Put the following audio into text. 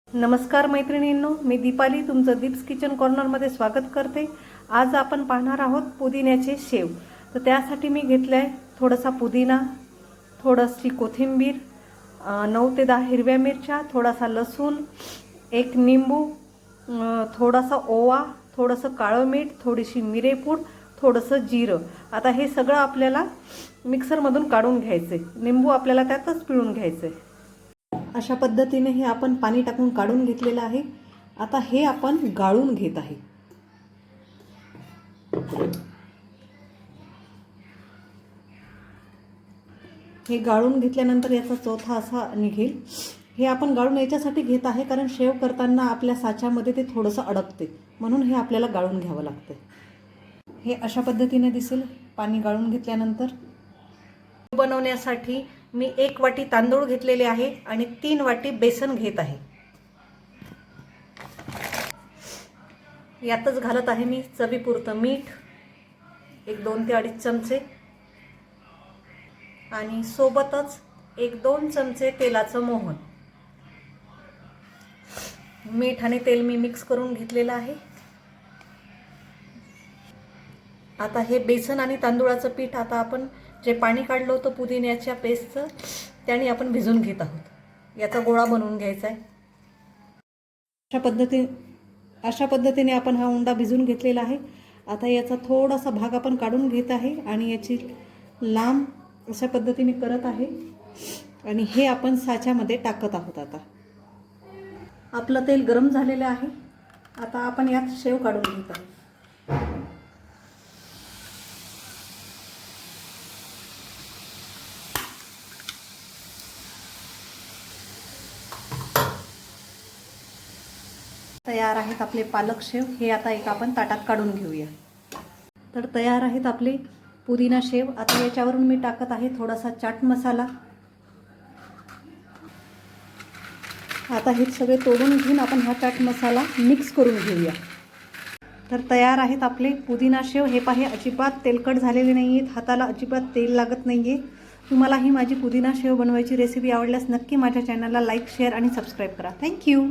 नमस्कार मैत्रिणींनो, मी दीपाली तुमचं दीप्स किचन कॉर्नरमध्ये स्वागत करते। आज आपण पाहणार आहोत पुदिन्याचे शेव। तर त्यासाठी मी घेतले आहे थोडासा पुदिना, थोडीशी कोथिंबीर, 9 ते 10 हिरव्या मिरच्या, थोडासा लसूण, एक निंबू, थोडासा ओवा, थोडंसं काळं मीठ, थोडीशी मिरेपूड, थोडंसं जिरं। आता हे सगळं आपल्याला मिक्सरमधून काढून घ्यायचे। निंबू आपल्याला त्यातच पिळून घ्यायचे। अशा पद्धतीने हे आपण पाणी टाकून काढून घेतलेलं आहे। आता हे आपण गाळून घेत आहे। हे गाळून घेतल्यानंतर याचा चौथा असा निघेल। हे आपण गाळून याच्यासाठी घेत आहे कारण शेव करताना आपल्या साच्यामध्ये ते थोडंसं अडकते, म्हणून हे आपल्याला गाळून घ्यावं लागतं। हे अशा पद्धतीने दिसेल पाणी गाळून घेतल्यानंतर। बनवण्यासाठी मी 1 वाटी तांदूळ घेतलेले आहे आणि 3 वाटी बेसन घेत आहे। यातच घालत आहे मी चवीपुरतं मीठ, 2 ते 2.5 चमचे, आणि सोबतच 1-2 चमचे तेलाचं मोहन। मीठ आणि तेल मी मिक्स करून घेतलेलं आहे। आता हे बेसन आणि तांदूळाचं पीठ आता आपण जे पाणी काढलं होतं पुदिन्याच्या पेस्टचं, त्याने आपण भिजवून घेत आहोत। याचा गोळा बनवून घ्यायचा आहे। अशा पद्धतीने आपण हा उंडा भिजवून घेतलेला आहे। आता याचा थोडासा भाग आपण काढून घेत आहे आणि याची लांब अशा पद्धतीने करत आहे आणि हे आपण साच्यामध्ये टाकत आहोत। आता आपलं तेल गरम झालेलं आहे। आता आपण यात शेव काढून घेत आहोत। तयार आहेत आपले पालक शेव। हे आता एक आपण ताटात काढून घेऊया। तर तयार आहेत आपले पुदिना शेव। आता याच्यावरून मी टाकत आहे थोडासा चाट मसाला। आता हे सगळे तोडून घेऊन आपण हा चाट मसाला मिक्स करून घेऊया। तर तयार आहेत आपले पुदिना शेव। हे पाहे अजिबात तेलकट झालेले नाही आहेत, हाताला अजिबात तेल लागत नाही आहे। तुम्हाला ही माझी पुदिना शेव बनवायची रेसिपी आवडल्यास नक्की माझ्या चॅनलला लाईक, शेअर आणि सबस्क्राईब करा। थँक्यू।